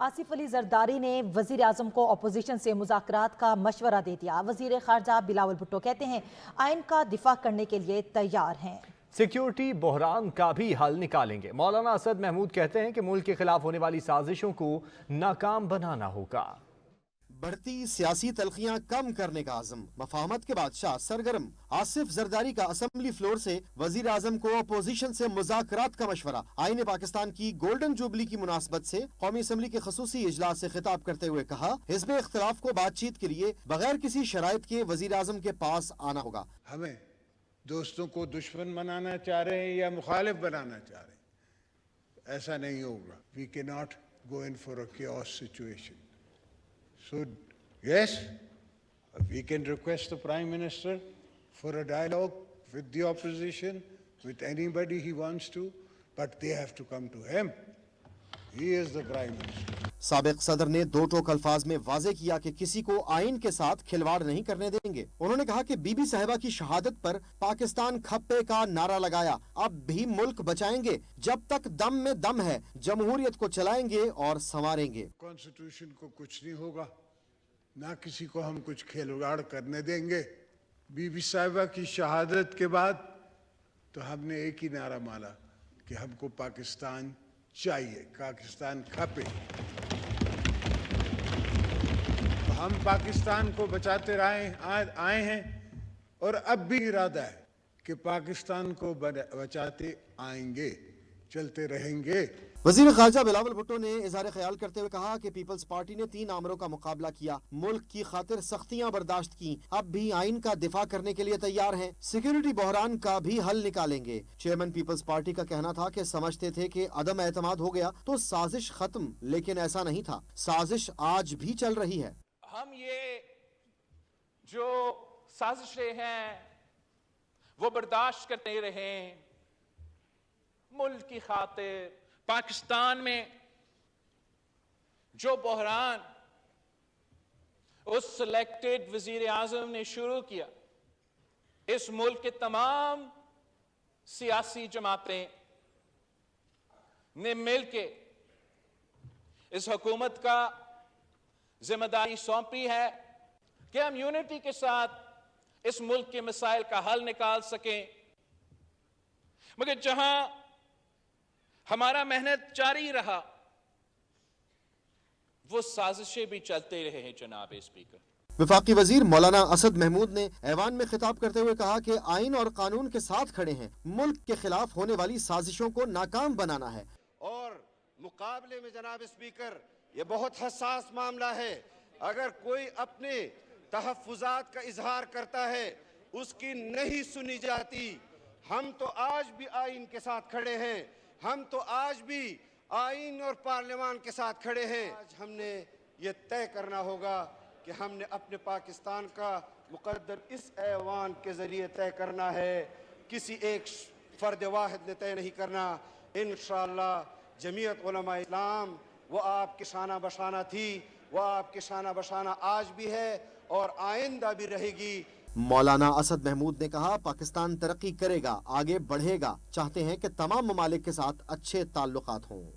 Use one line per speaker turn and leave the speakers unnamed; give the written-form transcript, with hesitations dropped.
آصف علی زرداری نے وزیر اعظم کو اپوزیشن سے مذاکرات کا مشورہ دے دیا۔ وزیر خارجہ بلاول بھٹو کہتے ہیں آئین کا دفاع کرنے کے لیے تیار ہیں۔
سیکیورٹی بحران کا بھی حل نکالیں گے۔ مولانا اسد محمود کہتے ہیں کہ ملک کے خلاف ہونے والی سازشوں کو ناکام بنانا ہوگا۔
بڑھتی سیاسی تلخیاں کم کرنے کا عزم، مفاہمت کے بادشاہ سرگرم۔ آصف زرداری کا اسمبلی فلور سے وزیر اعظم کو اپوزیشن سے مذاکرات کا مشورہ۔ آئین پاکستان کی گولڈن جوبلی کی مناسبت سے قومی اسمبلی کے خصوصی اجلاس سے خطاب کرتے ہوئے کہا، حزب اختلاف کو بات چیت کے لیے بغیر کسی شرائط کے وزیر اعظم کے پاس آنا ہوگا۔
ہمیں دوستوں کو دشمن بنانا چاہ رہے ہیں یا مخالف بنانا چاہ رہے ہیں، ایسا نہیں ہوگا۔ We cannot go in for a chaos situation. So, yes, we can request the Prime Minister for a dialogue with the opposition, with anybody he wants to, but they have to come to him. He is the Prime Minister.
سابق صدر نے دو ٹوک الفاظ میں واضح کیا کہ کسی کو آئین کے ساتھ کھلواڑ نہیں کرنے دیں گے۔ انہوں نے کہا کہ بی بی صاحبہ کی شہادت پر پاکستان کھپے کا نعرہ لگایا، اب بھی ملک بچائیں گے، جب تک دم میں دم ہے جمہوریت کو چلائیں گے اور سنواریں گے۔
کانسٹیٹیوشن کو کچھ نہیں ہوگا، نہ کسی کو ہم کچھ کھلواڑ کرنے دیں گے۔ بی بی صاحبہ کی شہادت کے بعد تو ہم نے ایک ہی نعرہ مارا کہ ہم کو پاکستان چاہیے، پاکستان کھپے۔ ہم پاکستان کو بچاتے آئے ہیں اور اب بھی ارادہ ہے کہ پاکستان کو بچاتے آئیں گے، چلتے رہیں گے۔
وزیر خارجہ بلاول بھٹو نے اظہار خیال کرتے ہوئے کہا کہ پیپلز پارٹی نے 3 آمروں کا مقابلہ کیا، ملک کی خاطر سختیاں برداشت کی، اب بھی آئین کا دفاع کرنے کے لیے تیار ہیں، سیکیورٹی بحران کا بھی حل نکالیں گے۔ چیئرمین پیپلز پارٹی کا کہنا تھا کہ سمجھتے تھے کہ عدم اعتماد ہو گیا تو سازش ختم، لیکن ایسا نہیں تھا، سازش آج بھی چل رہی ہے۔
ہم یہ جو سازشیں ہیں وہ برداشت کرتے رہیں، ملک کی خاطر۔ پاکستان میں جو بحران اس سلیکٹڈ وزیر اعظم نے شروع کیا، اس ملک کے تمام سیاسی جماعتیں نے مل کے اس حکومت کا ذمہ داری سونپی ہے کہ ہم یونٹی کے ساتھ اس ملک کے مسائل کا حل نکال سکیں، مگر جہاں ہمارا محنت جاری رہا وہ سازشیں بھی چلتے رہے ہیں۔ جناب اسپیکر،
وفاقی وزیر مولانا اسد محمود نے ایوان میں خطاب کرتے ہوئے کہا کہ آئین اور قانون کے ساتھ کھڑے ہیں، ملک کے خلاف ہونے والی سازشوں کو ناکام بنانا ہے۔
اور مقابلے میں جناب اسپیکر یہ بہت حساس معاملہ ہے، اگر کوئی اپنے تحفظات کا اظہار کرتا ہے اس کی نہیں سنی جاتی۔ ہم تو آج بھی آئین کے ساتھ کھڑے ہیں، ہم تو آج بھی آئین اور پارلیمان کے ساتھ کھڑے ہیں۔ آج ہم نے یہ طے کرنا ہوگا کہ ہم نے اپنے پاکستان کا مقدر اس ایوان کے ذریعے طے کرنا ہے، کسی ایک فرد واحد نے طے نہیں کرنا۔ انشاءاللہ جمعیت علماء اسلام وہ آپ کی شانہ بشانہ تھی، وہ آپ کی شانہ بشانہ آج بھی ہے اور آئندہ بھی رہے گی۔
مولانا اسد محمود نے کہا پاکستان ترقی کرے گا، آگے بڑھے گا، چاہتے ہیں کہ تمام ممالک کے ساتھ اچھے تعلقات ہوں۔